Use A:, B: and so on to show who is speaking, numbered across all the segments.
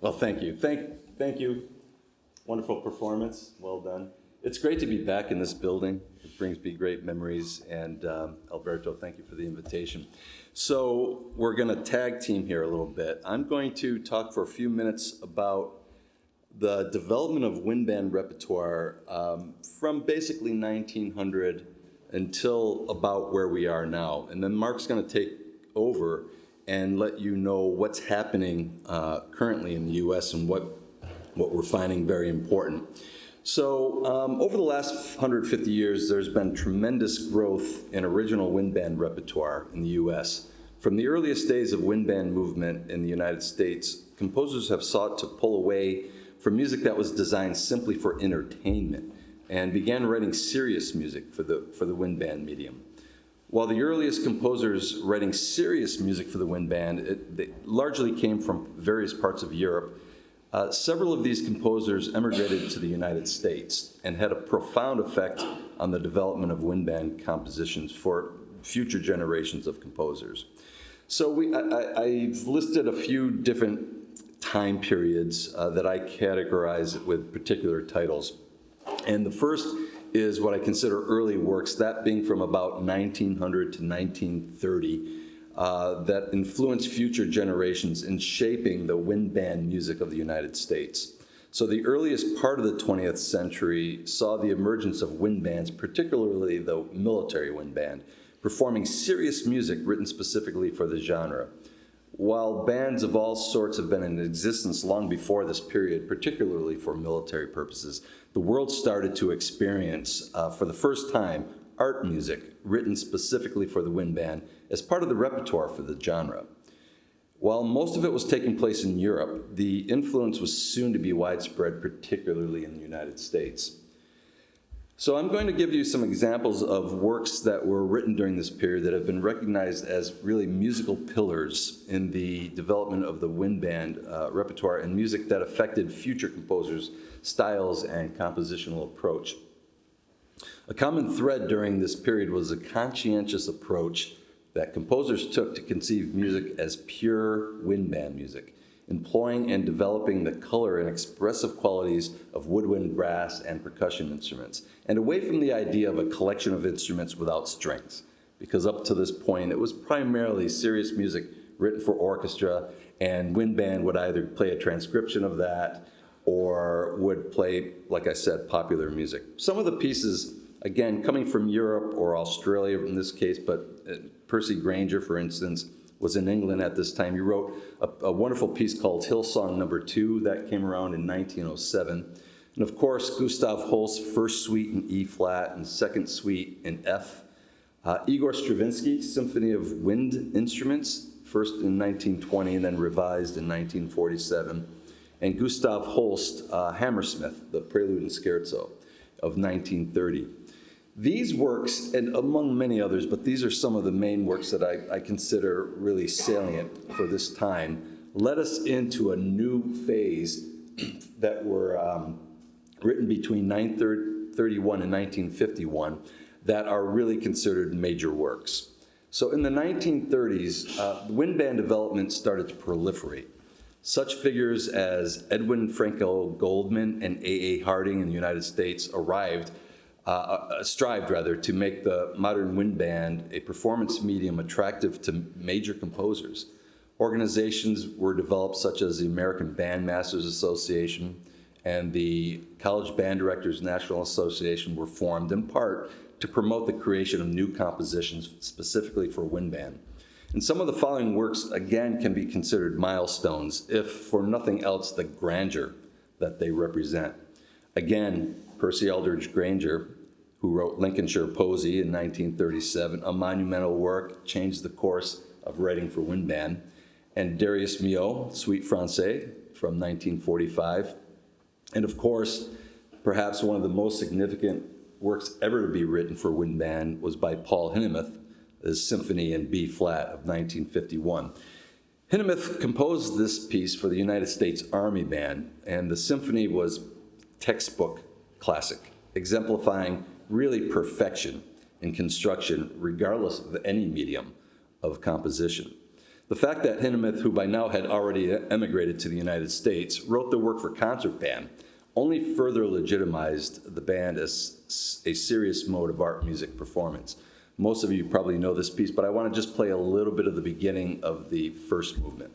A: Well, thank you. Thank you. Wonderful performance. Well done. It's great to be back in this building. It brings me great memories. And Alberto, thank you for the invitation. So we're going to tag team here a little bit. I'm going to talk for a few minutes about the development of wind band repertoire from basically 1900 until about where we are now. And then Mark's going to take over and let you know what's happening currently in the U.S. and what we're finding very important. So over the last 150 years, there's been tremendous growth in original wind band repertoire in the U.S. From the earliest days of wind band movement in the United States, composers have sought to pull away from music that was designed simply for entertainment and began writing serious music for the wind band medium. While the earliest composers writing serious music for the wind band, they largely came from various parts of Europe. Several of these composers emigrated to the United States and had a profound effect on the development of wind band compositions for future generations of composers. So I've listed a few different time periods that I categorize with particular titles. And the first is what I consider early works, that being from about 1900 to 1930, that influenced future generations in shaping the wind band music of the United States. So the earliest part of the 20th century saw the emergence of wind bands, particularly the military wind band, performing serious music written specifically for the genre. While bands of all sorts have been in existence long before this period, particularly for military purposes, the world started to experience, for the first time, art music written specifically for the wind band as part of the repertoire for the genre. While most of it was taking place in Europe, the influence was soon to be widespread, particularly in the United States. So I'm going to give you some examples of works that were written during this period that have been recognized as really musical pillars in the development of the wind band repertoire and music that affected future composers' styles and compositional approach. A common thread during this period was a conscientious approach that composers took to conceive music as pure wind band music, employing and developing the color and expressive qualities of woodwind, brass, and percussion instruments, and away from the idea of a collection of instruments without strings, because up to this point, it was primarily serious music written for orchestra, and wind band would either play a transcription of that or would play, like I said, popular music. Some of the pieces, again, coming from Europe or Australia in this case, but Percy Grainger, for instance, was in England at this time. He wrote a wonderful piece called Hillsong No. 2 that came around in 1907. And of course, Gustav Holst's First Suite in E-flat and Second Suite in F. Igor Stravinsky's Symphony of Wind Instruments, first in 1920 and then revised in 1947. And Gustav Holst's Hammersmith, the Prelude and Scherzo of 1930. These works, and among many others, but these are some of the main works that I consider really salient for this time, led us into a new phase that were written between 1931 and 1951 that are really considered major works. So in the 1930s, wind band development started to proliferate. Such figures as Edwin Franco Goldman and A.A. Harding in the United States strived to make the modern wind band a performance medium attractive to major composers. Organizations were developed such as the American Bandmasters Association and the College Band Directors National Association were formed in part to promote the creation of new compositions specifically for wind band. And some of the following works, again, can be considered milestones, if for nothing else, the grandeur that they represent. Again, Percy Eldridge Grainger, who wrote Lincolnshire Posy in 1937, a monumental work, changed the course of writing for wind band. And Darius Milhaud, Suite Francais from 1945. And of course, perhaps one of the most significant works ever to be written for wind band was by Paul Hindemith, his Symphony in B-flat of 1951. Hindemith composed this piece for the United States Army Band, and the symphony was textbook classic, exemplifying really perfection in construction, regardless of any medium of composition. The fact that Hindemith, who by now had already emigrated to the United States, wrote the work for concert band only further legitimized the band as a serious mode of art music performance. Most of you probably know this piece, but I want to just play a little bit of the beginning of the first movement.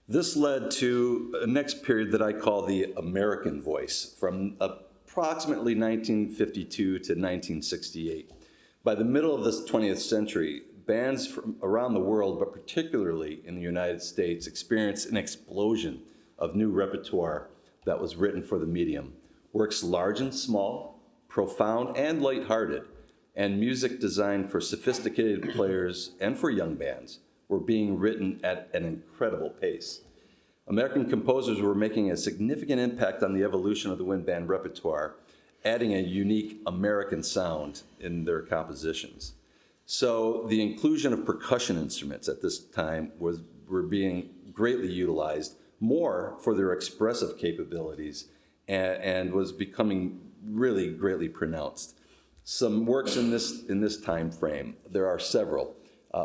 A: This led to a next period that I call the American voice, from approximately 1952 to 1968. By the middle of the 20th century, bands from around the world, but particularly in the United States, experienced an explosion of new repertoire that was written for the medium. Works large and small, profound and lighthearted, and music designed for sophisticated players and for young bands were being written at an incredible pace. American composers were making a significant impact on the evolution of the wind band repertoire, adding a unique American sound in their compositions. So the inclusion of percussion instruments at this time were being greatly utilized, more for their expressive capabilities, and was becoming really greatly pronounced. Some works in this time frame, there are several.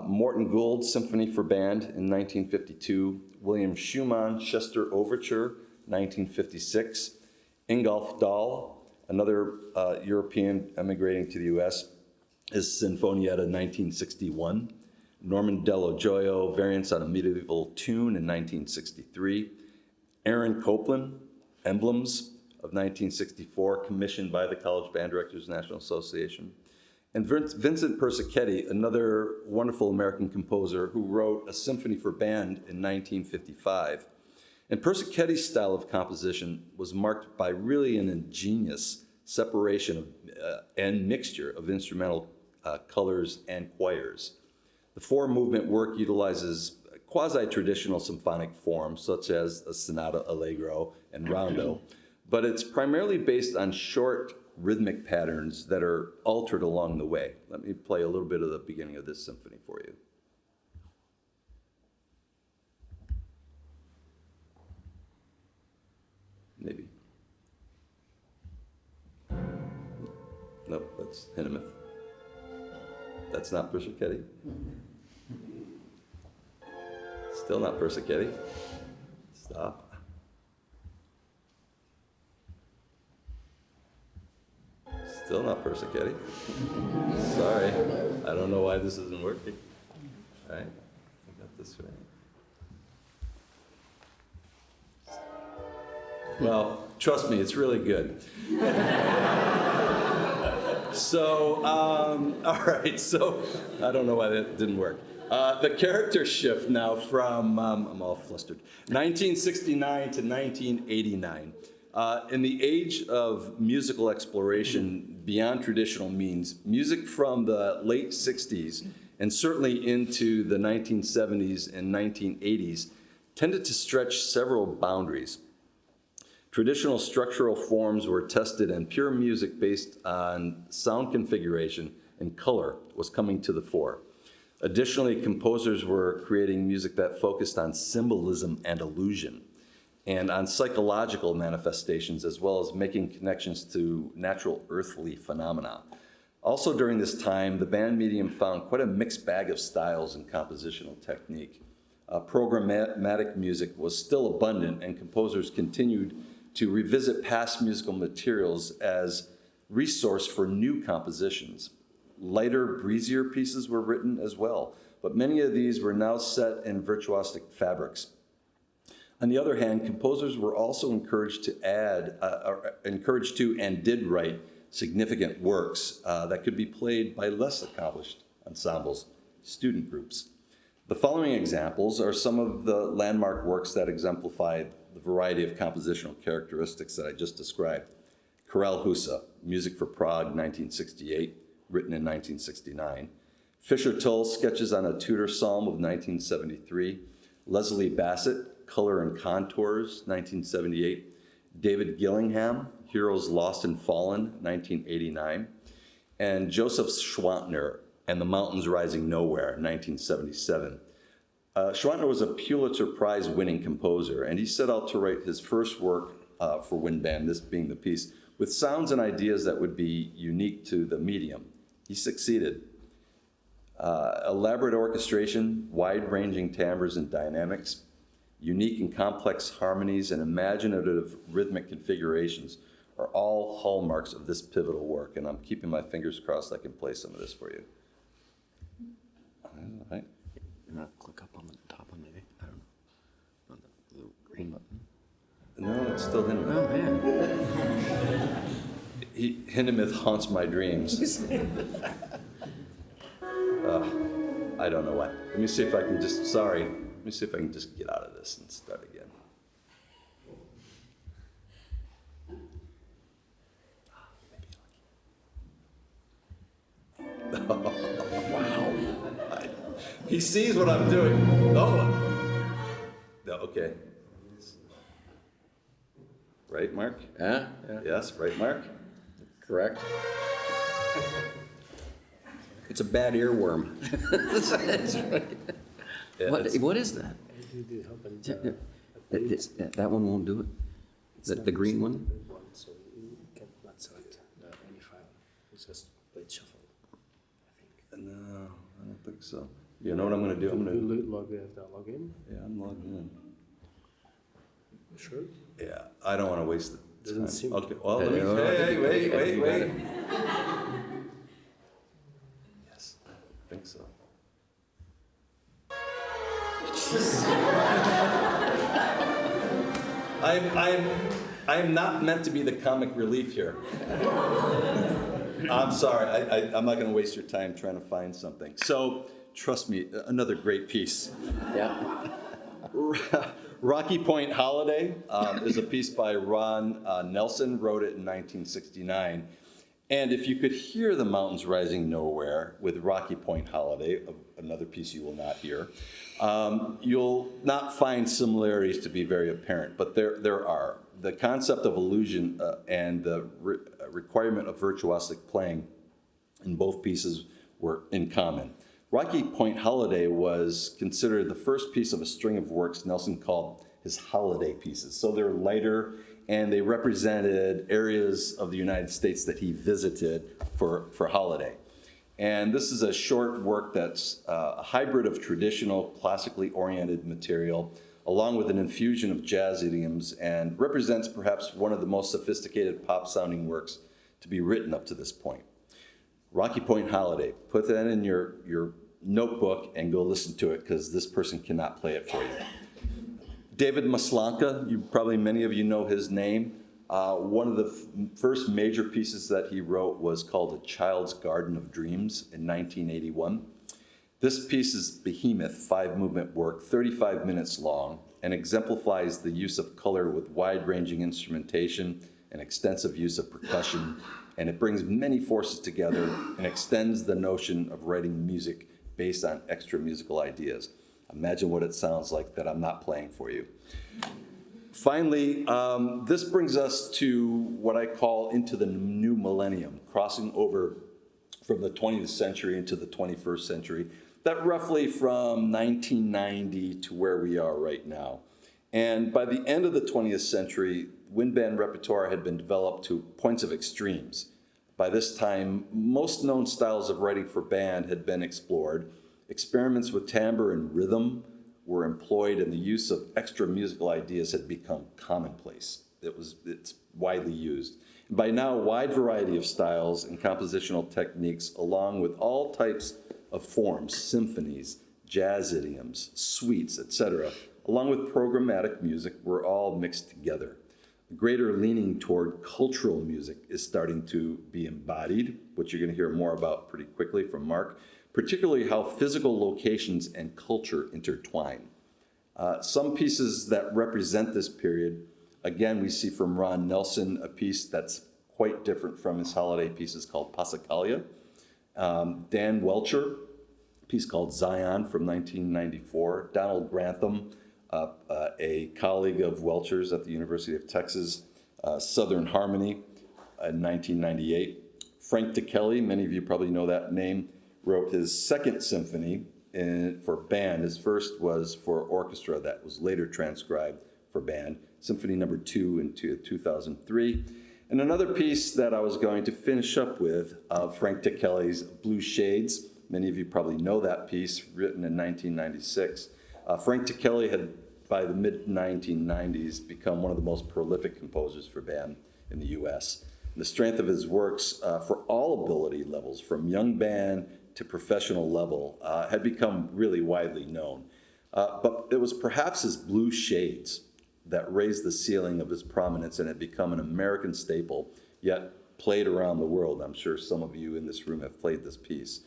A: Morton Gould's Symphony for Band in 1952, William Schumann Chester Overture, 1956, Ingolf Dahl, another European emigrating to the US, his Sinfonietta, 1961, Norman Dello Gioio, Variants on a Medieval Tune in 1963, Aaron Copland, Emblems of 1964, commissioned by the College Band Directors National Association, and Vincent Persichetti, another wonderful American composer who wrote a symphony for band in 1955. And Persichetti's style of composition was marked by really an ingenious separation and mixture of instrumental colors and choirs. The four-movement work utilizes quasi-traditional symphonic forms, such as a sonata allegro and rondo, but it's primarily based on short rhythmic patterns that are altered along the way. Let me play a little bit of the beginning of this symphony for you. Maybe. Nope, that's Hindemith. That's not Persichetti. Still not Persichetti. Stop. Still not Persichetti. Sorry, I don't know why this isn't working. All right, I got this right. Well, trust me, it's really good. So, all right, so I don't know why that didn't work. The character shift now from, I'm all flustered, 1969 to 1989. In the age of musical exploration beyond traditional means, music from the late 60s and certainly into the 1970s and 1980s tended to stretch several boundaries. Traditional structural forms were tested, and pure music based on sound configuration and color was coming to the fore. Additionally, composers were creating music that focused on symbolism and illusion, and on psychological manifestations, as well as making connections to natural earthly phenomena. Also during this time, the band medium found quite a mixed bag of styles and compositional technique. Programmatic music was still abundant, and composers continued to revisit past musical materials as resource for new compositions. Lighter, breezier pieces were written as well, but many of these were now set in virtuosic fabrics. On the other hand, composers were also encouraged to and did write significant works that could be played by less accomplished ensembles, student groups. The following examples are some of the landmark works that exemplify the variety of compositional characteristics that I just described. Karel Husa, Music for Prague, 1968, written in 1969. Fisher-Tull, Sketches on a Tudor Psalm of 1973. Leslie Bassett, Color and Contours, 1978. David Gillingham, Heroes Lost and Fallen, 1989. And Joseph Schwantner, And the Mountains Rising Nowhere, 1977. Schwantner was a Pulitzer Prize-winning composer, and he set out to write his first work for wind band, this being the piece, with sounds and ideas that would be unique to the medium. He succeeded. Elaborate orchestration, wide-ranging timbres and dynamics, unique and complex harmonies, and imaginative rhythmic configurations are all hallmarks of this pivotal work, and I'm keeping my fingers crossed I can play some of this for you. All right.
B: You want to click up on the top one, maybe? I don't know. On the green button.
A: No, it's still Hindemith.
B: Oh, man.
A: Hindemith haunts my dreams. I don't know why. Let me see if I can just, sorry. Let me see if I can just get out of this and start again. Wow. He sees what I'm doing. Oh. Okay. Right, Mark?
B: Yeah.
A: Yes, right, Mark?
B: Correct. It's a bad earworm. That's right.
A: Yeah,
B: What is that? That one won't do it? The green one?
C: So you cannot select any file. It's just play shuffle, I think.
A: No, I don't think so. You know what I'm going to do? I'm going to
C: log in.
A: Yeah, I'm logged in.
C: Sure.
A: Yeah, I don't want to waste the time.
C: Doesn't seem
A: Okay,
C: to.
A: well, let me,
B: Hey,
A: wait. Yes, I think so. I'm not meant to be the comic relief here. I'm sorry, I'm not going to waste your time trying to find something. So, trust me, another great piece.
B: Yeah.
A: Rocky Point Holiday is a piece by Ron Nelson, wrote it in 1969. And if you could hear The Mountains Rising Nowhere with Rocky Point Holiday, another piece you will not hear, you'll not find similarities to be very apparent, but there are. The concept of illusion and the requirement of virtuosic playing in both pieces were in common. Rocky Point Holiday was considered the first piece of a string of works Nelson called his holiday pieces. So they're lighter, and they represented areas of the United States that he visited for holiday. And this is a short work that's a hybrid of traditional, classically oriented material, along with an infusion of jazz idioms, and represents perhaps one of the most sophisticated pop-sounding works to be written up to this point. Rocky Point Holiday. Put that in your notebook and go listen to it, because this person cannot play it for you. David Maslanka, many of you know his name. One of the first major pieces that he wrote was called A Child's Garden of Dreams in 1981. This piece is behemoth 5-movement work, 35 minutes long, and exemplifies the use of color with wide-ranging instrumentation and extensive use of percussion, and it brings many forces together and extends the notion of writing music based on extra musical ideas. Imagine what it sounds like that I'm not playing for you. Finally, this brings us to what I call into the new millennium, crossing over from the 20th century into the 21st century. That roughly from 1990 to where we are right now. And by the end of the 20th century, wind band repertoire had been developed to points of extremes. By this time, most known styles of writing for band had been explored. Experiments with timbre and rhythm were employed, and the use of extra musical ideas had become commonplace. It's widely used. And by now, a wide variety of styles and compositional techniques, along with all types of forms, symphonies, jazz idioms, suites, etc., along with programmatic music, were all mixed together. A greater leaning toward cultural music is starting to be embodied, which you're going to hear more about pretty quickly from Mark, particularly how physical locations and culture intertwine. Some pieces that represent this period, again, we see from Ron Nelson a piece that's quite different from his holiday pieces called Passacaglia. Dan Welcher, a piece called Zion from 1994. Donald Grantham, a colleague of Welcher's at the University of Texas, Southern Harmony in 1998. Frank DeKelly, many of you probably know that name, wrote his second symphony for band. His first was for orchestra that was later transcribed for band, Symphony number 2 in 2003. And another piece that I was going to finish up with, Frank DeKelly's Blue Shades. Many of you probably know that piece, written in 1996. Frank DeKelly had, by the mid-1990s, become one of the most prolific composers for band in the US. And the strength of his works for all ability levels, from young band to professional level, had become really widely known. But it was perhaps his Blue Shades that raised the ceiling of his prominence and had become an American staple, yet played around the world. I'm sure some of you in this room have played this piece.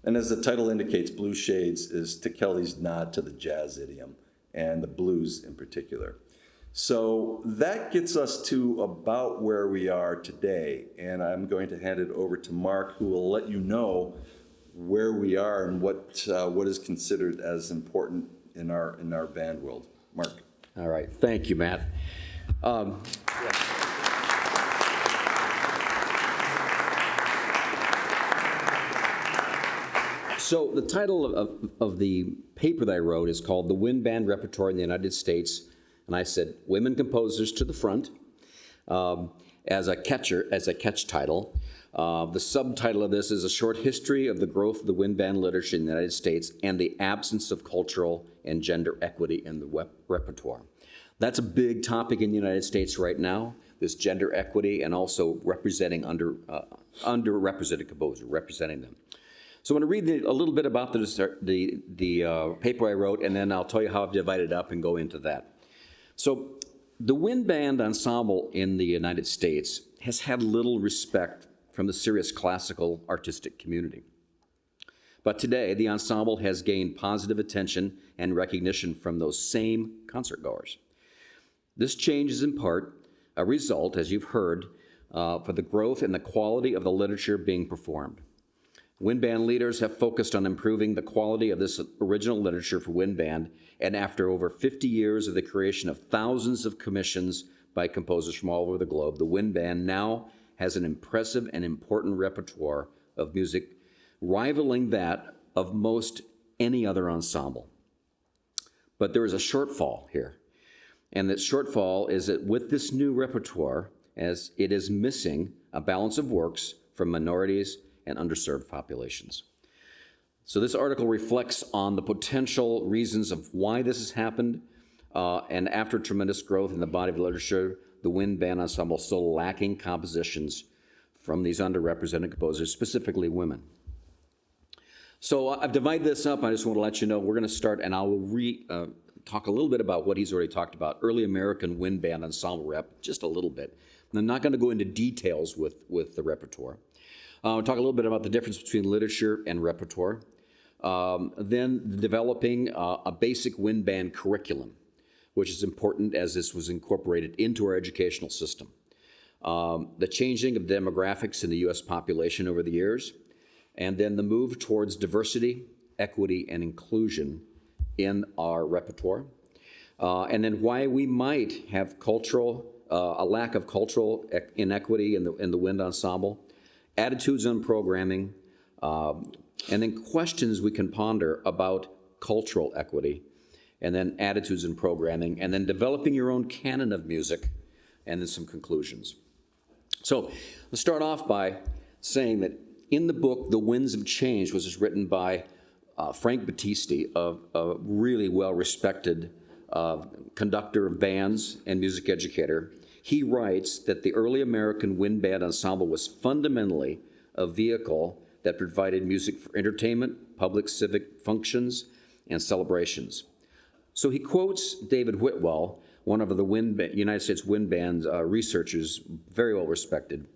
A: And as the title indicates, Blue Shades is DeKelly's nod to the jazz idiom, and the blues in particular. So that gets us to about where we are today, and I'm going to hand it over to Mark, who will let you know where we are and what is considered as important in our band world. Mark.
B: All right, thank you, Matt. So the title of the paper that I wrote is called The Wind Band Repertoire in the United States, and I said women composers to the front as a catch title. The subtitle of this is A Short History of the Growth of the Wind Band Literature in the United States and the Absence of Cultural and Gender Equity in the Repertoire. That's a big topic in the United States right now, this gender equity and also representing underrepresented composers, representing them. So I'm going to read a little bit about the paper I wrote, and then I'll tell you how I've divided it up and go into that. So the wind band ensemble in the United States has had little respect from the serious classical artistic community. But today, the ensemble has gained positive attention and recognition from those same concertgoers. This change is in part a result, as you've heard, for the growth and the quality of the literature being performed. Wind band leaders have focused on improving the quality of this original literature for wind band, and after over 50 years of the creation of thousands of commissions by composers from all over the globe, the wind band now has an impressive and important repertoire of music rivaling that of most any other ensemble. But there is a shortfall here. And that shortfall is that with this new repertoire, as it is missing a balance of works from minorities and underserved populations. So this article reflects on the potential reasons of why this has happened, and after tremendous growth in the body of literature, the wind band ensemble is still lacking compositions from these underrepresented composers, specifically women. So I've divided this up. I just want to let you know we're going to start, and I will talk a little bit about what he's already talked about, early American wind band ensemble rep, just a little bit. And I'm not going to go into details with the repertoire. We'll talk a little bit about the difference between literature and repertoire. Then developing a basic wind band curriculum, which is important as this was incorporated into our educational system. The changing of demographics in the U.S. population over the years, and then the move towards diversity, equity, and inclusion in our repertoire. And then why we might have a lack of cultural inequity in the wind ensemble, attitudes on programming, and then questions we can ponder about cultural equity, and then attitudes in programming, and then developing your own canon of music, and then some conclusions. So let's start off by saying that in the book, The Winds of Change, which was written by Frank Battisti, a really well-respected conductor of bands and music educator, he writes that the early American wind band ensemble was fundamentally a vehicle that provided music for entertainment, public civic functions, and celebrations. So he quotes David Whitwell, one of the United States wind band researchers, very well respected.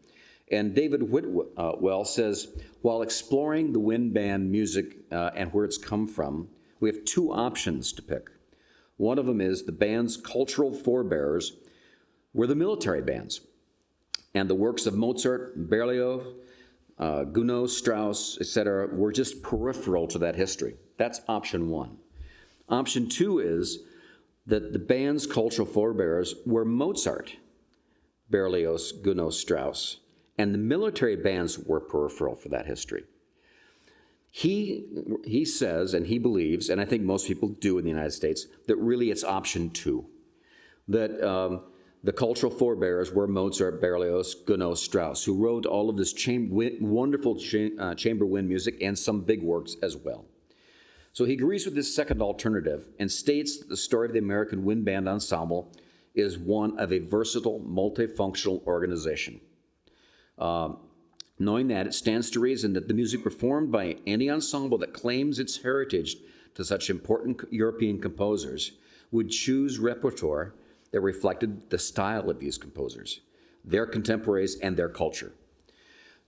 B: And David Whitwell says, while exploring the wind band music and where it's come from, we have two options to pick. One of them is the band's cultural forebears were the military bands, and the works of Mozart, Berlioz, Gounod, Strauss, etc., were just peripheral to that history. That's option one. Option two is that the band's cultural forebears were Mozart, Berlioz, Gounod, Strauss, and the military bands were peripheral for that history. He says, and he believes, and I think most people do in the United States, that really it's option two, that the cultural forebears were Mozart, Berlioz, Gounod, Strauss, who wrote all of this wonderful chamber wind music and some big works as well. So he agrees with this second alternative and states that the story of the American Wind Band Ensemble is one of a versatile, multifunctional organization. Knowing that, it stands to reason that the music performed by any ensemble that claims its heritage to such important European composers would choose repertoire that reflected the style of these composers, their contemporaries, and their culture.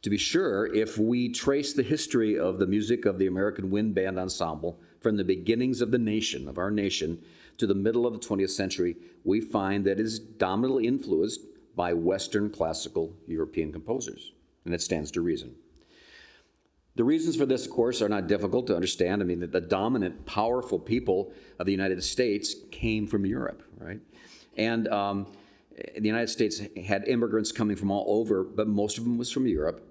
B: To be sure, if we trace the history of the music of the American Wind Band Ensemble from the beginnings of our nation, to the middle of the 20th century, we find that it is dominantly influenced by Western classical European composers, and it stands to reason. The reasons for this, of course, are not difficult to understand. I mean, the dominant, powerful people of the United States came from Europe, right? And the United States had immigrants coming from all over, but most of them was from Europe.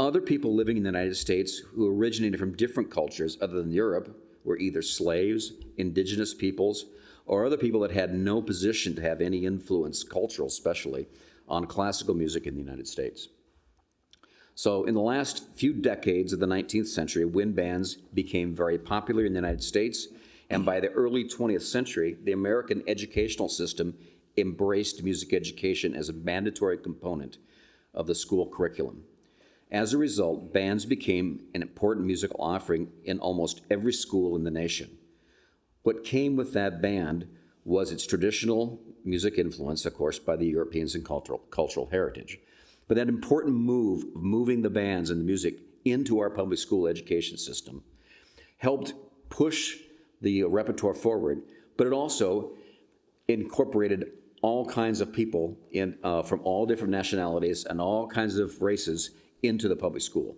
B: Other people living in the United States who originated from different cultures other than Europe were either slaves, indigenous peoples, or other people that had no position to have any influence, cultural especially, on classical music in the United States. So in the last few decades of the 19th century, wind bands became very popular in the United States, and by the early 20th century, the American educational system embraced music education as a mandatory component of the school curriculum. As a result, bands became an important musical offering in almost every school in the nation. What came with that band was its traditional music influence, of course, by the Europeans and cultural heritage. But that important move of moving the bands and the music into our public school education system helped push the repertoire forward, but it also incorporated all kinds of people from all different nationalities and all kinds of races into the public school.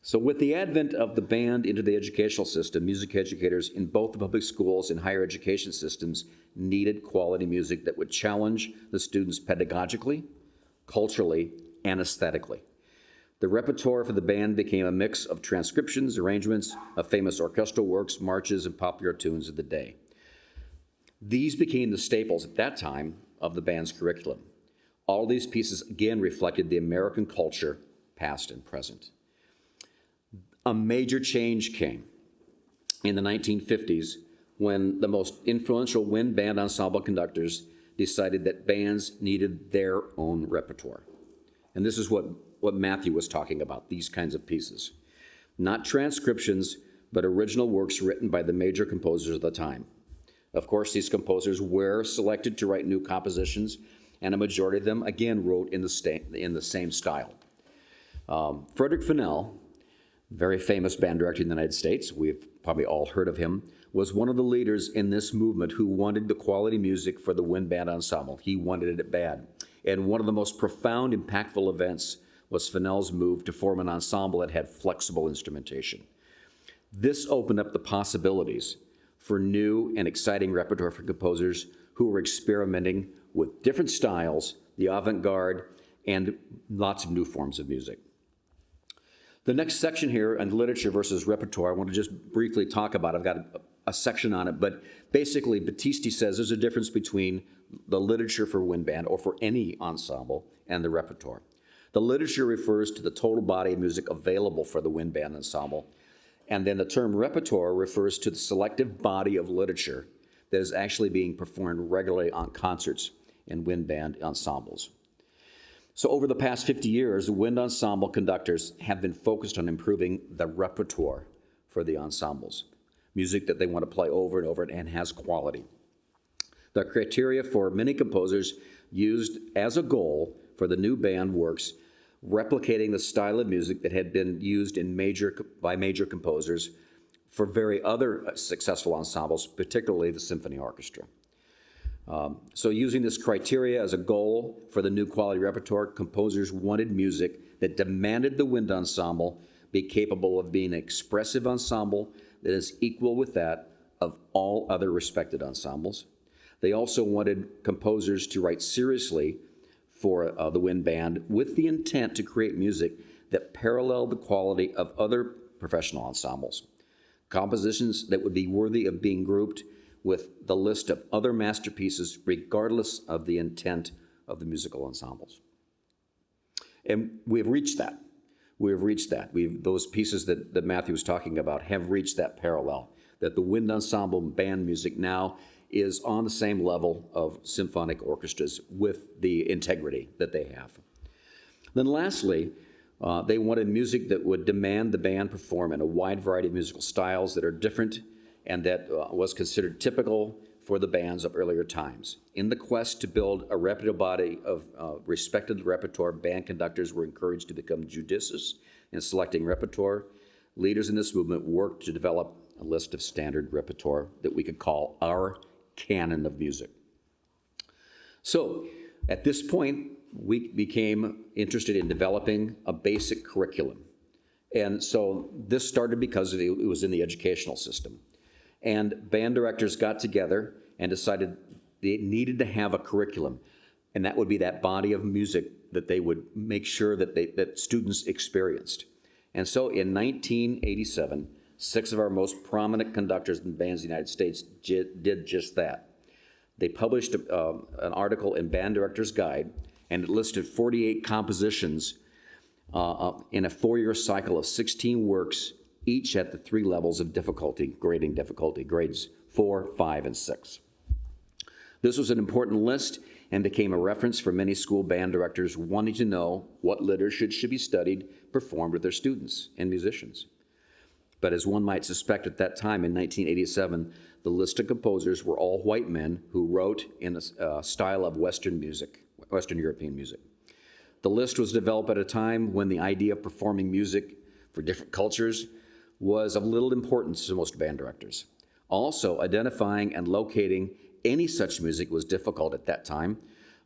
B: So with the advent of the band into the educational system, music educators in both the public schools and higher education systems needed quality music that would challenge the students pedagogically, culturally, and aesthetically. The repertoire for the band became a mix of transcriptions, arrangements of famous orchestral works, marches, and popular tunes of the day. These became the staples at that time of the band's curriculum. All these pieces again reflected the American culture, past and present. A major change came in the 1950s when the most influential wind band ensemble conductors decided that bands needed their own repertoire. And this is what Matthew was talking about, these kinds of pieces. Not transcriptions, but original works written by the major composers of the time. Of course, these composers were selected to write new compositions, and a majority of them, again, wrote in the same style. Frederick Fennell, very famous band director in the United States, we've probably all heard of him, was one of the leaders in this movement who wanted the quality music for the wind band ensemble. He wanted it bad. And one of the most profound, impactful events was Fennell's move to form an ensemble that had flexible instrumentation. This opened up the possibilities for new and exciting repertoire for composers who were experimenting with different styles, the avant-garde, and lots of new forms of music. The next section here on literature versus repertoire, I want to just briefly talk about. I've got a section on it, but basically Battisti says there's a difference between the literature for wind band or for any ensemble and the repertoire. The literature refers to the total body of music available for the wind band ensemble, and then the term repertoire refers to the selective body of literature that is actually being performed regularly on concerts in wind band ensembles. So over the past 50 years, the wind ensemble conductors have been focused on improving the repertoire for the ensembles. music that they want to play over and over and has quality. The criteria for many composers used as a goal for the new band works replicating the style of music that had been used by major composers for very other successful ensembles, particularly the symphony orchestra. So using this criteria as a goal for the new quality repertoire, composers wanted music that demanded the wind ensemble be capable of being an expressive ensemble that is equal with that of all other respected ensembles. They also wanted composers to write seriously for the wind band with the intent to create music that paralleled the quality of other professional ensembles. Compositions that would be worthy of being grouped with the list of other masterpieces regardless of the intent of the musical ensembles. And we've reached that. Those pieces that Matthew was talking about have reached that parallel, that the wind ensemble band music now is on the same level of symphonic orchestras with the integrity that they have. Then lastly, they wanted music that would demand the band perform in a wide variety of musical styles that are different and that was considered typical for the bands of earlier times. In the quest to build a reputable body of respected repertoire, band conductors were encouraged to become judicious in selecting repertoire. Leaders in this movement worked to develop a list of standard repertoire that we could call our canon of music. So at this point, we became interested in developing a basic curriculum. And so this started because it was in the educational system. And band directors got together and decided they needed to have a curriculum. And that would be that body of music that they would make sure that students experienced. And so in 1987, 6 of our most prominent conductors in bands in the United States did just that. They published an article in Band Director's Guide, and it listed 48 compositions in a 4-year cycle of 16 works, each at the 3 levels of grading difficulty, grades 4, 5, and 6. This was an important list and became a reference for many school band directors wanting to know what literature should be studied, performed with their students and musicians. But as one might suspect at that time in 1987, the list of composers were all white men who wrote in a style of Western European music. The list was developed at a time when the idea of performing music for different cultures was of little importance to most band directors. Also, identifying and locating any such music was difficult at that time,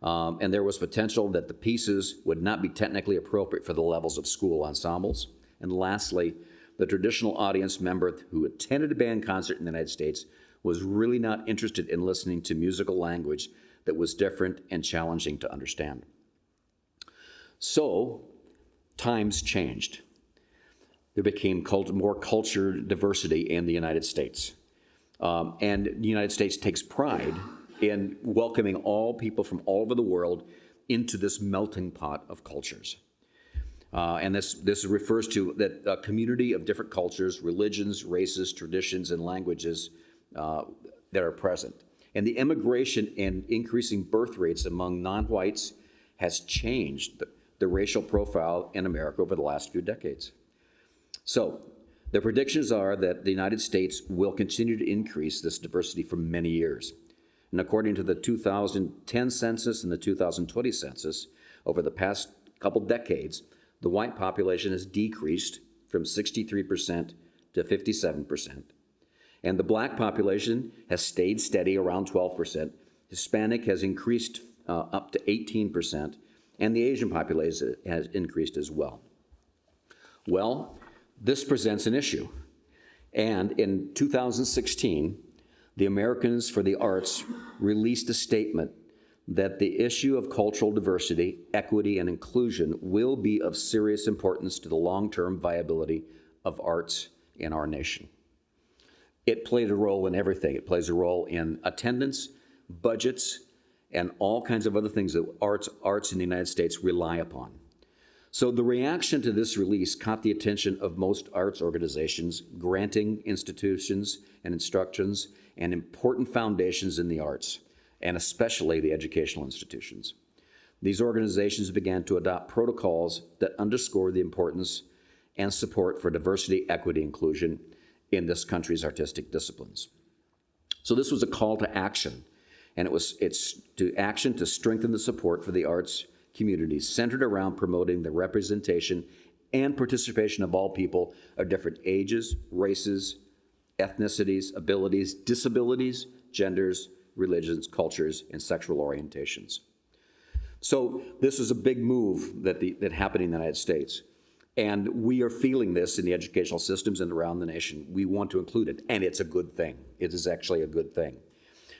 B: and there was potential that the pieces would not be technically appropriate for the levels of school ensembles. And lastly, the traditional audience member who attended a band concert in the United States was really not interested in listening to musical language that was different and challenging to understand. So, times changed. There became more culture diversity in the United States. And the United States takes pride in welcoming all people from all over the world into this melting pot of cultures. And this refers to that a community of different cultures, religions, races, traditions, and languages that are present. And the immigration and increasing birth rates among non-whites has changed the racial profile in America over the last few decades. So the predictions are that the United States will continue to increase this diversity for many years. And according to the 2010 census and the 2020 census, over the past couple decades, the white population has decreased from 63% to 57%. And the black population has stayed steady around 12%. Hispanic has increased up to 18%. And the Asian population has increased as well. Well, this presents an issue. And in 2016, the Americans for the Arts released a statement that the issue of cultural diversity, equity, and inclusion will be of serious importance to the long-term viability of arts in our nation. It played a role in everything. It plays a role in attendance, budgets, and all kinds of other things that arts in the United States rely upon. So the reaction to this release caught the attention of most arts organizations, granting institutions and instructions, and important foundations in the arts, and especially the educational institutions. These organizations began to adopt protocols that underscore the importance and support for diversity, equity, inclusion, in this country's artistic disciplines. So this was a call to action, and it's to action to strengthen the support for the arts community centered around promoting the representation and participation of all people of different ages, races, ethnicities, abilities, disabilities, genders, religions, cultures, and sexual orientations. So this is a big move that happened in the United States. And we are feeling this in the educational systems and around the nation. We want to include it, and it's a good thing. It is actually a good thing.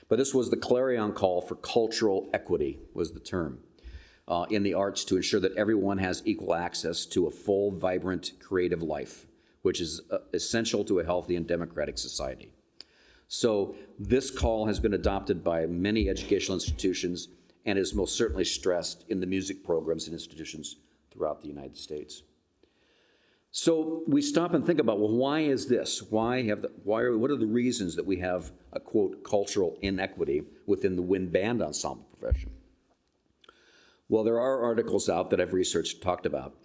B: But this was the clarion call for cultural equity, was the term, in the arts, to ensure that everyone has equal access to a full, vibrant, creative life, which is essential to a healthy and democratic society. So this call has been adopted by many educational institutions and is most certainly stressed in the music programs and institutions throughout the United States. So we stop and think about, well, why is this? What are the reasons that we have a, quote, cultural inequity within the wind band ensemble profession? Well, there are articles out that I've researched, talked about,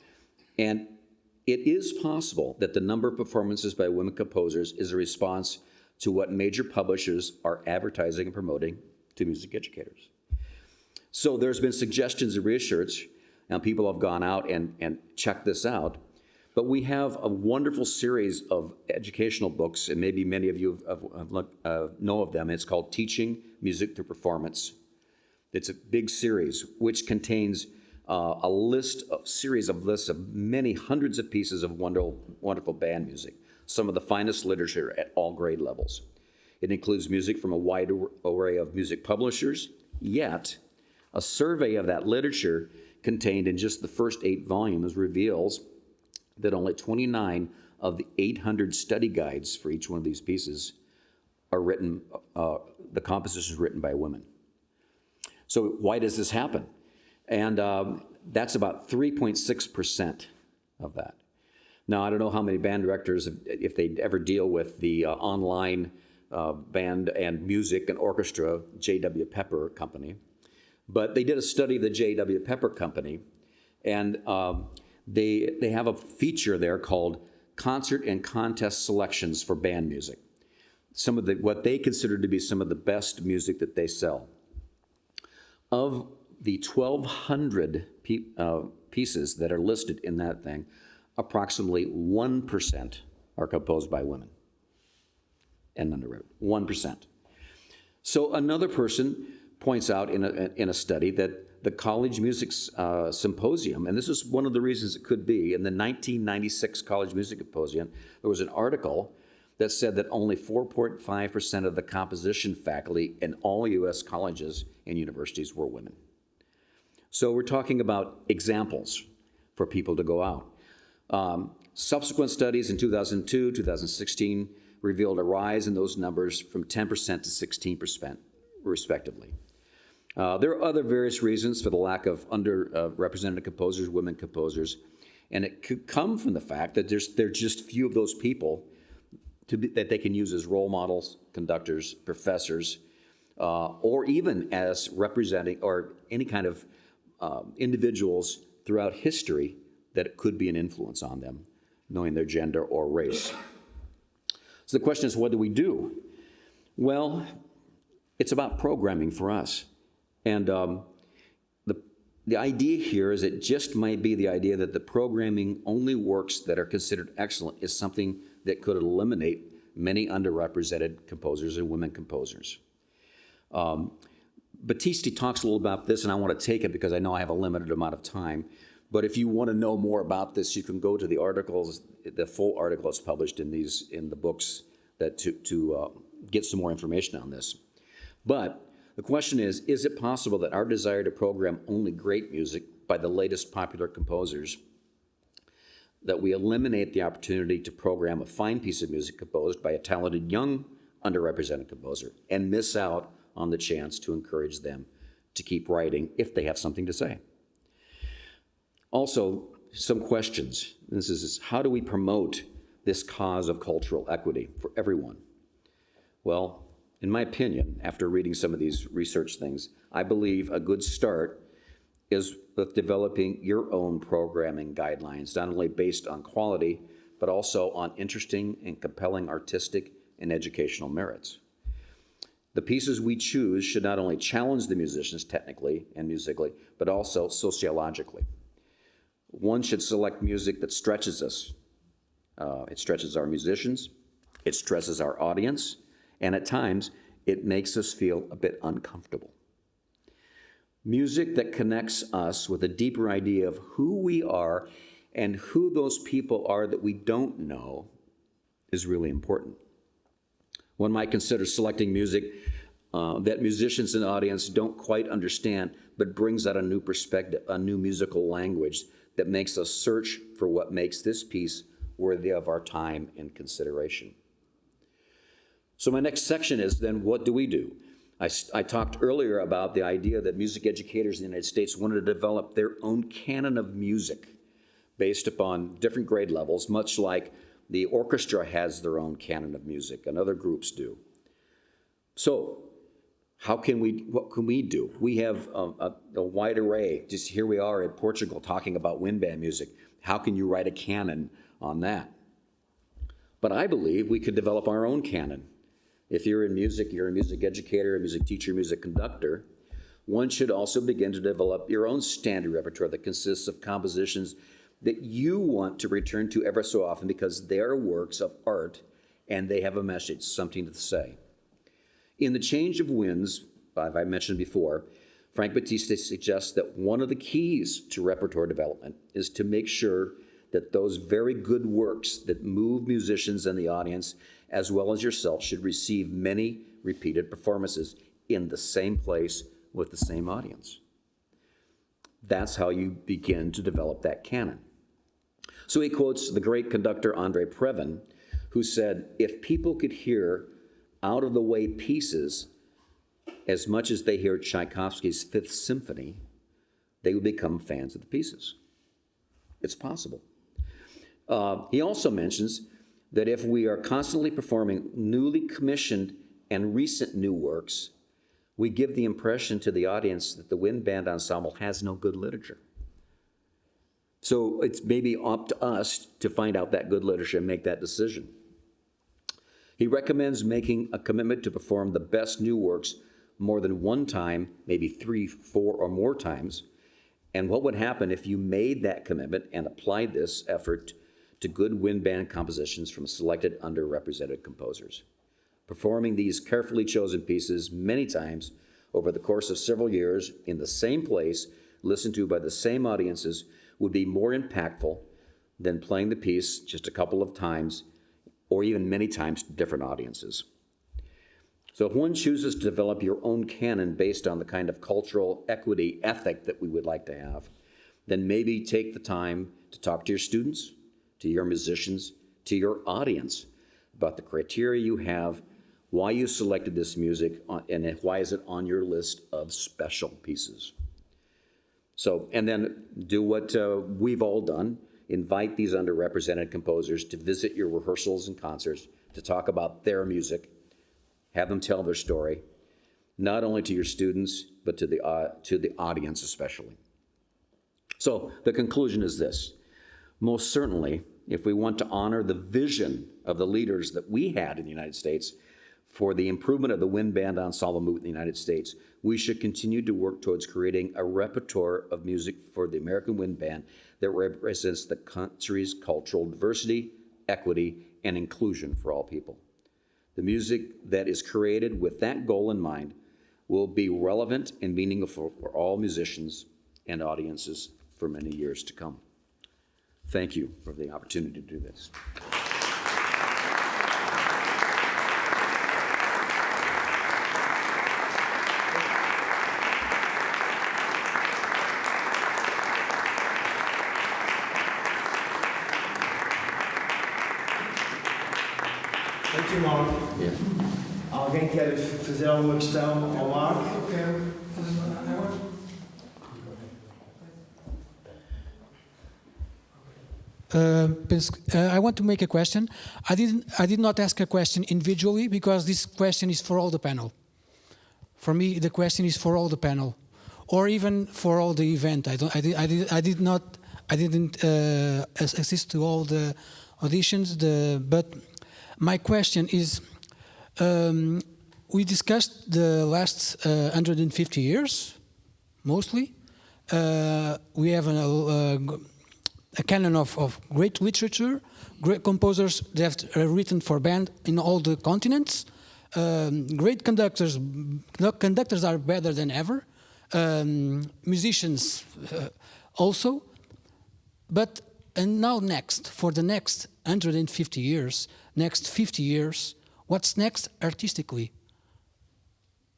B: and it is possible that the number of performances by women composers is a response to what major publishers are advertising and promoting to music educators. So there's been suggestions of research, and people have gone out and checked this out. But we have a wonderful series of educational books, and maybe many of you know of them. It's called Teaching Music Through Performance. It's a big series which contains a series of lists of many hundreds of pieces of wonderful band music, some of the finest literature at all grade levels. It includes music from a wide array of music publishers, yet a survey of that literature contained in just the first 8 volumes reveals that only 29 of the 800 study guides for each one of these pieces are written, the composition is written by women. So why does this happen? And that's about 3.6% of that. Now, I don't know how many band directors, if they ever deal with the online band and music and orchestra J.W. Pepper Company, but they did a study of the J.W. Pepper Company, and they have a feature there called Concert and Contest Selections for Band Music. Some of what they consider to be some of the best music that they sell. Of the 1,200 pieces that are listed in that thing, approximately 1% are composed by women and underwritten, 1%. So another person points out in a study that the College Music Symposium, and this is one of the reasons it could be, in the 1996 College Music Symposium, there was an article that said that only 4.5% of the composition faculty in all U.S. colleges and universities were women. So we're talking about examples for people to go out. Subsequent studies in 2002, 2016 revealed a rise in those numbers from 10% to 16%, respectively. There are other various reasons for the lack of underrepresented composers, women composers, and it could come from the fact that there's just few of those people that they can use as role models, conductors, professors, or even as representing or any kind of individuals throughout history that it could be an influence on them, knowing their gender or race. So the question is, what do we do? Well, it's about programming for us. And the idea here is it just might be the idea that the programming only works that are considered excellent is something that could eliminate many underrepresented composers and women composers. Battisti talks a little about this, and I want to take it because I know I have a limited amount of time. But if you want to know more about this, you can go to the articles, the full article is published in the books that to get some more information on this. But the question is it possible that our desire to program only great music by the latest popular composers, that we eliminate the opportunity to program a fine piece of music composed by a talented young underrepresented composer and miss out on the chance to encourage them to keep writing if they have something to say? Also, some questions. This is, how do we promote this cause of cultural equity for everyone? Well, in my opinion, after reading some of these research things, I believe a good start is with developing your own programming guidelines, not only based on quality, but also on interesting and compelling artistic and educational merits. The pieces we choose should not only challenge the musicians technically and musically, but also sociologically. One should select music that stretches us. It stretches our musicians, it stresses our audience, and at times, it makes us feel a bit uncomfortable. Music that connects us with a deeper idea of who we are and who those people are that we don't know is really important. One might consider selecting music that musicians and audience don't quite understand, but brings out a new perspective, a new musical language that makes us search for what makes this piece worthy of our time and consideration. So my next section is then, what do we do? I talked earlier about the idea that music educators in the United States wanted to develop their own canon of music based upon different grade levels, much like the orchestra has their own canon of music and other groups do. So what can we do? We have a wide array. Just here we are in Portugal talking about wind band music. How can you write a canon on that? But I believe we could develop our own canon. If you're in music, you're a music educator, a music teacher, music conductor, one should also begin to develop your own standard repertoire that consists of compositions that you want to return to ever so often because they're works of art and they have a message, something to say. In The Change of Winds, as I mentioned before, Frank Batista suggests that one of the keys to repertoire development is to make sure that those very good works that move musicians and the audience, as well as yourself, should receive many repeated performances in the same place with the same audience. That's how you begin to develop that canon. So he quotes the great conductor Andre Previn, who said, if people could hear out-of-the-way pieces as much as they hear Tchaikovsky's Fifth Symphony, they would become fans of the pieces. It's possible. He also mentions that if we are constantly performing newly commissioned and recent new works, we give the impression to the audience that the wind band ensemble has no good literature. So it's maybe up to us to find out that good literature and make that decision. He recommends making a commitment to perform the best new works more than one time, maybe 3, 4, or more times. And what would happen if you made that commitment and applied this effort to good wind band compositions from selected underrepresented composers? Performing these carefully chosen pieces many times over the course of several years in the same place, listened to by the same audiences, would be more impactful than playing the piece just a couple of times or even many times to different audiences. So if one chooses to develop your own canon based on the kind of cultural equity ethic that we would like to have, then maybe take the time to talk to your students, to your musicians, to your audience about the criteria you have, why you selected this music, and why is it on your list of special pieces. So, and then do what we've all done, invite these underrepresented composers to visit your rehearsals and concerts, to talk about their music, have them tell their story, not only to your students, but to the audience especially. So the conclusion is this: most certainly, if we want to honor the vision of the leaders that we had in the United States for the improvement of the wind band ensemble movement in the United States, we should continue to work towards creating a repertoire of music for the American wind band that represents the country's cultural diversity, equity, and inclusion for all people. The music that is created with that goal in mind will be relevant and meaningful for all musicians and audiences for many years to come. Thank you for the opportunity to do this.
D: Muito mal. Alguém quer fazer alguma questão ao Marco? Eu quero fazer uma agora.
E: I want to make a question. I did not ask a question individually because this question is for all the panel. For me, the question is for all the panel, or even for all the event. I didn't assist to all auditions. But my question is, we discussed the last 150 years, mostly. We have a canon of great literature, great composers that have written for band in all the continents. Great conductors. Conductors are better than ever. Musicians also. But and now next, for the next 150 years, next 50 years, what's next artistically?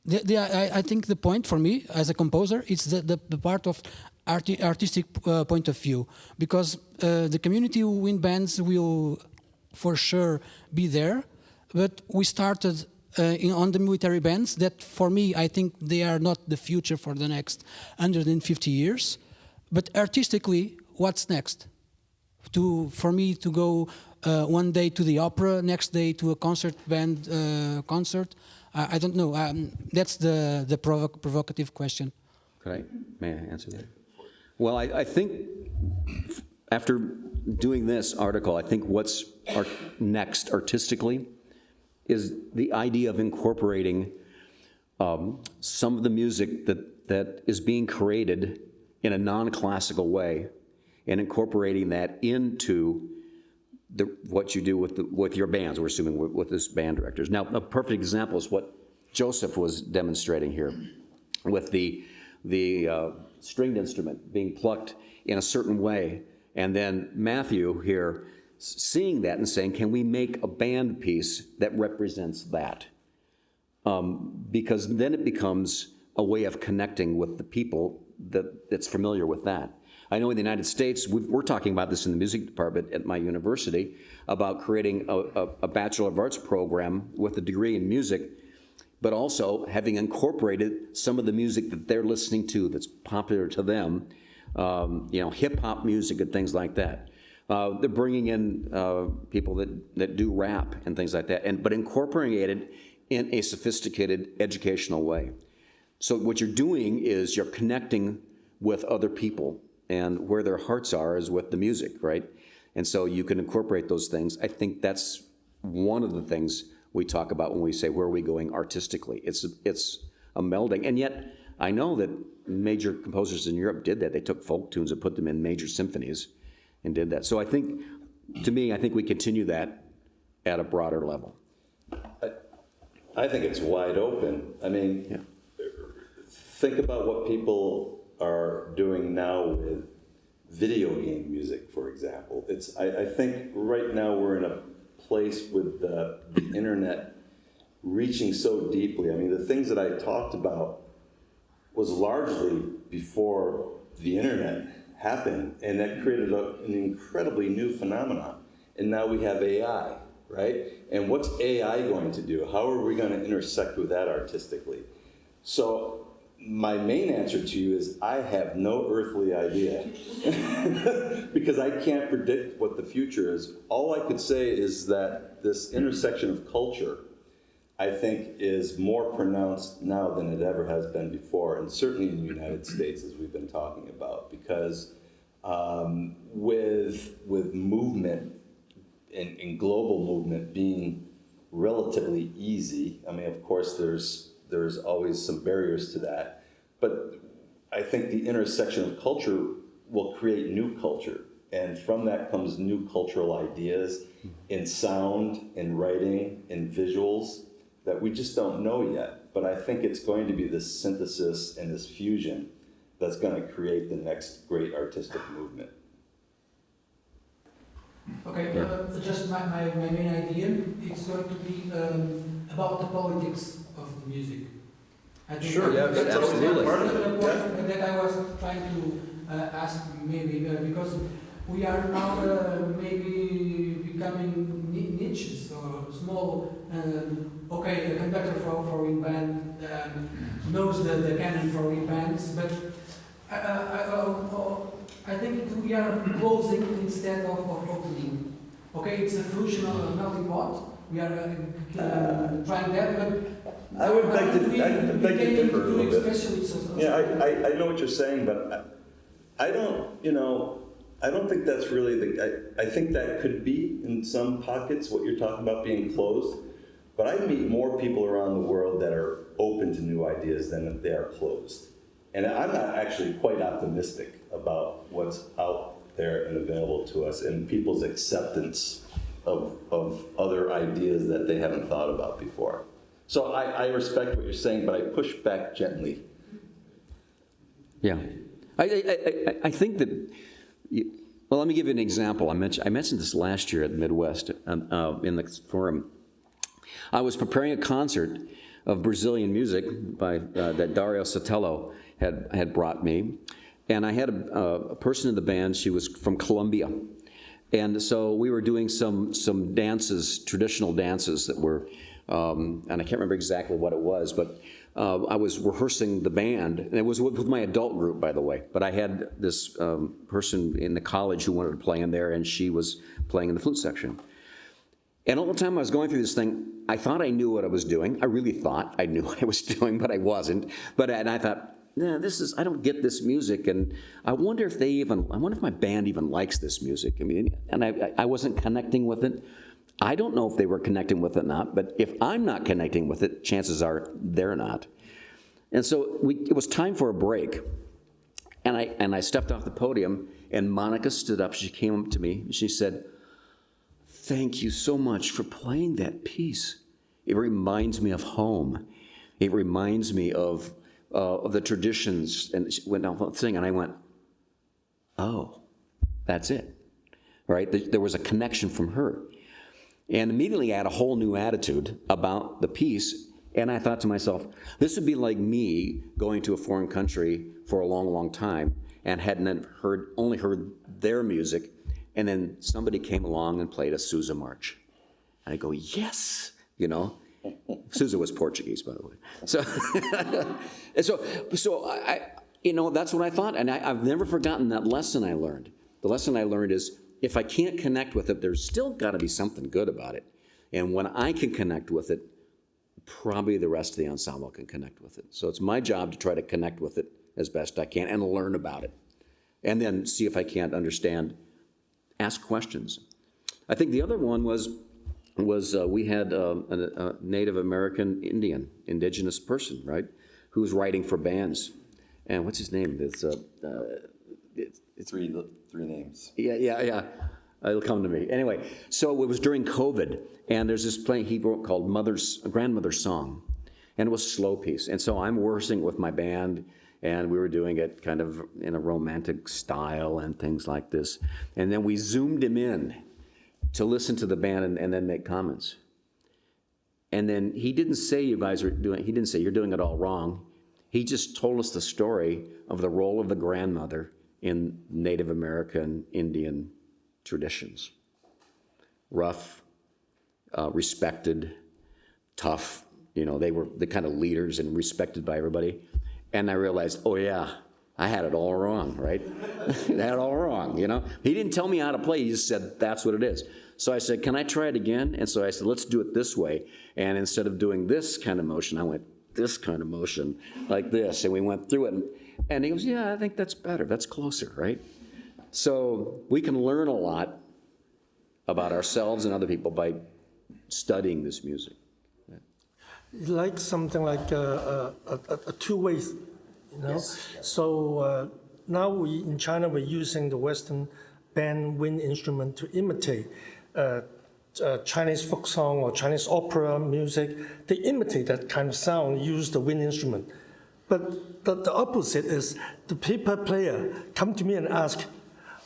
E: I think the point for me as a composer is the part of artistic point of view, because the community wind bands will for sure be there, but we started on the military bands that for me I think they are not the future for the next 150 years. But artistically, what's next? For me to go one day to the opera, next day to a concert band concert. I don't know. That's the provocative question.
B: May I answer that? Well, I think after doing this article, I think what's next artistically is the idea of incorporating some of the music that is being created in a non-classical way, and incorporating that into what you do with your bands. We're assuming with this band directors. Now, a perfect example is what Joseph was demonstrating here, with the stringed instrument being plucked in a certain way, and then Matthew here seeing that and saying, "Can we make a band piece that represents that?" Because then it becomes a way of connecting with the people that's familiar with that. I know in the United States, we're talking about this in the music department at my university, about creating a Bachelor of Arts program with a degree in music, but also having incorporated some of the music that they're listening to that's popular to them, hip-hop music and things like that. They're bringing in people that do rap and things like that, but incorporating it in a sophisticated educational way. So what you're doing is you're connecting with other people, and where their hearts are is with the music, right? And so you can incorporate those things. I think that's one of the things we talk about when we say, where are we going artistically? It's a melding. And yet, I know that major composers in Europe did that. They took folk tunes and put them in major symphonies and did that. So I think, to me, I think we continue that at a broader level.
A: I think it's wide open. I mean, think about what people are doing now with video game music, for example. I think right now we're in a place with the internet reaching so deeply. I mean, the things that I talked about was largely before the internet happened, and that created an incredibly new phenomenon. And now we have AI, right? And what's AI going to do? How are we going to intersect with that artistically? So my main answer to you is I have no earthly idea because I can't predict what the future is. All I could say is that this intersection of culture, I think, is more pronounced now than it ever has been before, and certainly in the United States, as we've been talking about, because with movement and global movement being relatively easy, I mean, of course, there's always some barriers to that, but I think the intersection of culture will create new culture, and from that comes new cultural ideas in sound, in writing, in visuals that we just don't know yet. But I think it's going to be this synthesis and this fusion that's going to create the next great artistic movement.
E: Okay, just my main idea, it's going to be about the politics of the music. I think that's
B: absolutely.
E: That I was trying to ask maybe, because we are now maybe becoming niches or small. Okay, the conductor for wind band knows the canon for wind bands, but I think we are closing instead of opening. Okay, it's a fusion of a melting pot. We are trying that, but
A: I would beg to differ a little bit.
E: Especially
A: Yeah, I know what you're saying, but I don't, I don't think that's really I think that could be in some pockets what you're talking about being closed, but I meet more people around the world that are open to new ideas than they are closed. And I'm not actually quite optimistic about what's out there and available to us and people's acceptance of other ideas that they haven't thought about before. So I respect what you're saying, but I push back gently.
B: Yeah. I think that, well, let me give you an example. I mentioned this last year at Midwest in the forum. I was preparing a concert of Brazilian music by that Dario Sotelo had brought me, and I had a person in the band. She was from Colombia, and so we were doing some dances, traditional dances that were, and I can't remember exactly what it was, but I was rehearsing the band, and it was with my adult group, by the way. But I had this person in the college who wanted to play in there, and she was playing in the flute section. And all the time I was going through this thing, I thought I knew what I was doing. I really thought I knew what I was doing, but I wasn't. And I thought, nah, I don't get this music, and I wonder if my band even likes this music. I mean, and I wasn't connecting with it. I don't know if they were connecting with it or not, but if I'm not connecting with it, chances are they're not. And so it was time for a break, and I stepped off the podium, and Monica stood up. She came up to me, and she said, "Thank you so much for playing that piece. It reminds me of home. It reminds me of the traditions." And she went down the thing, and I went, "Oh, that's it." Right? There was a connection from her. And immediately I had a whole new attitude about the piece, and I thought to myself, this would be like me going to a foreign country for a long, long time and hadn't only heard their music, and then somebody came along and played a Sousa march. And I go, yes, you know. Sousa was Portuguese, by the way. So I that's what I thought, and I've never forgotten that lesson I learned. The lesson I learned is, if I can't connect with it, there's still got to be something good about it. And when I can connect with it, probably the rest of the ensemble can connect with it. So it's my job to try to connect with it as best I can and learn about it. And then see if I can't understand, ask questions. I think the other one was we had a Native American indigenous person, right, who was writing for bands. And what's his name? It's
A: Three names.
B: Yeah. It'll come to me. Anyway, so it was during COVID, and there's this play he wrote called Grandmother's Song, and it was a slow piece. And so I'm rehearsing with my band, and we were doing it kind of in a romantic style and things like this. And then we zoomed him in to listen to the band and then make comments. And then he didn't say he didn't say you're doing it all wrong. He just told us the story of the role of the grandmother in Native American Indian traditions. Rough, respected, tough, they were the kind of leaders and respected by everybody. And I realized, oh yeah, I had it all wrong, right? I had it all wrong, He didn't tell me how to play, he just said, that's what it is. So I said, can I try it again? And so I said, let's do it this way. And instead of doing this kind of motion, I went this kind of motion, like this. And we went through it. And he goes, yeah, I think that's better. That's closer, right? So we can learn a lot about ourselves and other people by studying this music.
F: Like something like a two-way,
B: Yes.
F: So now in China, we're using the Western band wind instrument to imitate Chinese folk song or Chinese opera music. They imitate that kind of sound, use the wind instrument. But the opposite is the paper player come to me and ask,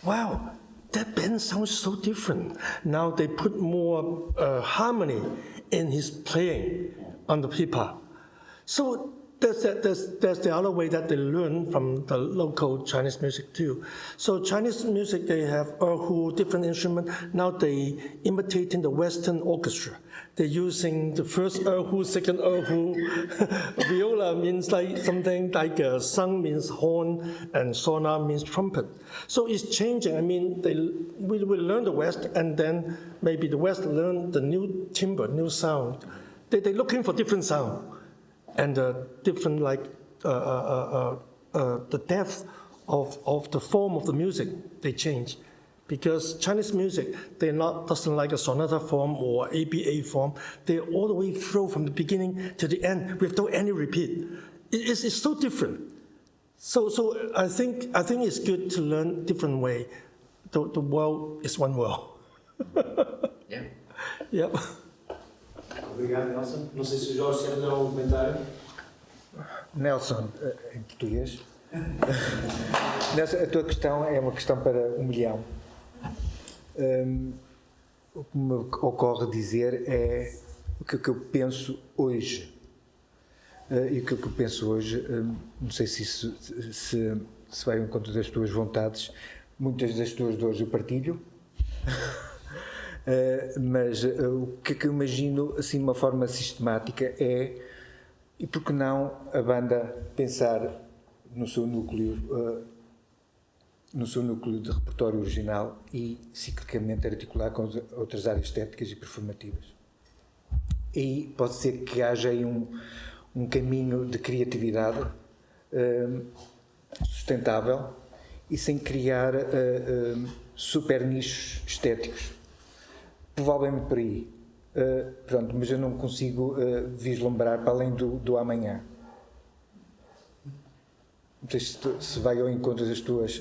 F: wow, that band sounds so different. Now they put more harmony in his playing on the paper. So there's the other way that they learn from the local Chinese music too. So Chinese music, they have erhu, different instrument. Now they imitating the Western orchestra. They're using the first erhu, second erhu. Viola means like something like sung means horn, and sona means trumpet. So it's changing. I mean, we will learn the West, and then maybe the West learn the new timbre, new sound. They're looking for different sound. And different, like the depth of the form of the music, they change. Because Chinese music, doesn't like a sonata form or ABA form. They're all the way through from the beginning to the end without any repeat. It's so different. So I think it's good to learn different way. The world is one world.
B: Yeah.
F: Yep.
D: Obrigado, Nelson. Não sei se o Jorge quer fazer algum comentário.
G: Nelson, em português. Nelson, a tua questão é uma questão para 1 milhão. O que me ocorre dizer é o que eu penso hoje. E o que eu penso hoje, não sei se isso se vai ao encontro das tuas vontades, muitas das tuas dores eu partilho, mas o que eu imagino, assim, de uma forma sistemática é, e por que não a banda pensar no seu núcleo de repertório original e ciclicamente articular com outras áreas estéticas e performativas. E pode ser que haja aí um caminho de criatividade sustentável e sem criar super nichos estéticos. Provavelmente por aí. Pronto, mas eu não consigo vislumbrar para além do amanhã. Não sei se vai ao encontro das tuas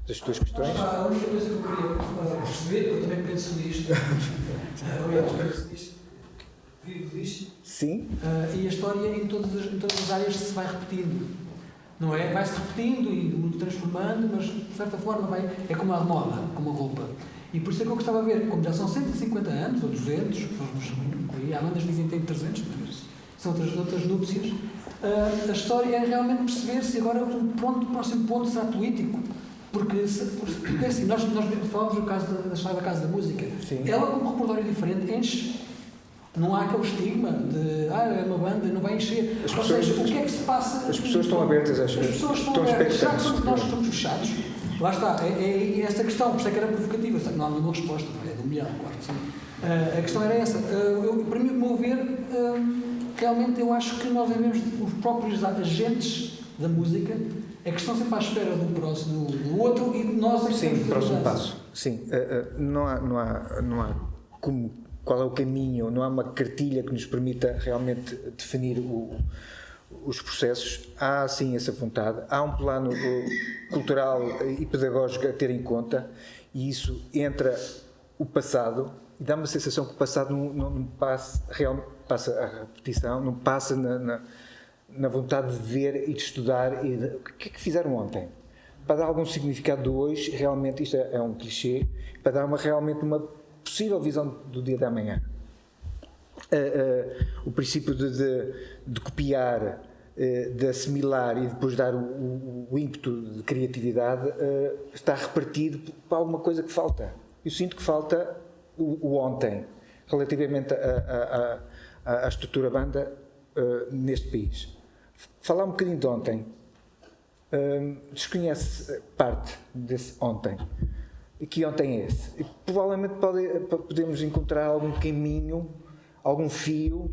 G: questões.
E: A única coisa que eu queria perceber, eu também penso nisto, vivo disto,
G: Sim.
E: e a história em todas as áreas se vai repetindo, não é? Vai-se repetindo e transformando, mas de certa forma é como a moda, como a roupa. E por isso é que eu gostava de ver, como já são 150 anos, ou 200, há bandas que dizem que têm 300, mas são outras núpcias, a história é realmente perceber se agora o próximo ponto será político. Porque assim, nós falamos do caso da Casa da Música.
G: Sim.
E: Ela, com um repertório diferente, enche. Não há aquele estigma de é uma banda, não vai encher. Ou seja, o que é que se passa?
G: As pessoas estão abertas às coisas.
E: As pessoas estão abertas. Já que nós estamos fechados, lá está. É essa questão, por isso é que era provocativa. Não há nenhuma resposta, é de 1 milhão, claro. Sim. A questão era essa. Para mim, o meu ver, realmente eu acho que nós devemos, os próprios agentes da música, é que estão sempre à espera do próximo, do outro, e nós é que
G: Sim, próximo passo. Sim, não há como, qual é o caminho, não há uma cartilha que nos permita realmente definir os processos. Há sim essa vontade, há um plano cultural e pedagógico a ter em conta, e isso entra o passado, e dá uma sensação que o passado não passa, realmente passa a repetição, não passa na vontade de ver e de estudar e o que é que fizeram ontem. Para dar algum significado de hoje, realmente isto é um clichê, para dar realmente uma possível visão do dia da manhã. O princípio de copiar, de assimilar e depois dar o ímpeto de criatividade está repartido para alguma coisa que falta. Eu sinto que falta o ontem, relativamente à estrutura banda neste país. Falar um bocadinho de ontem, desconhece parte desse ontem. E que ontem é esse? E provavelmente podemos encontrar algum caminho, algum fio,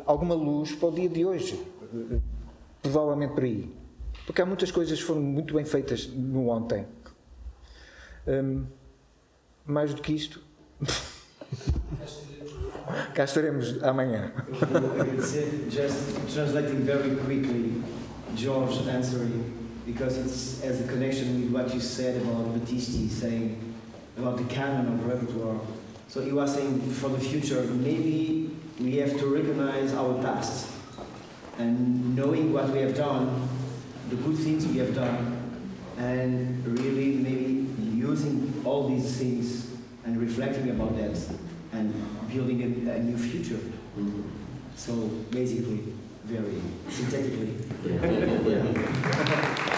G: alguma luz para o dia de hoje. Provavelmente por aí. Porque há muitas coisas que foram muito bem feitas no ontem. Mais do que isto, cá estaremos amanhã.
D: Just translating very quickly, George answering, because it's as a connection with what you said about Battisti saying about the canon of repertoire. So you are saying for the future, maybe we have to recognize our past and knowing what we have done, the good things we have done, and really maybe using all these things and reflecting about that and building a new future. So basically, very synthetically.
B: Yeah.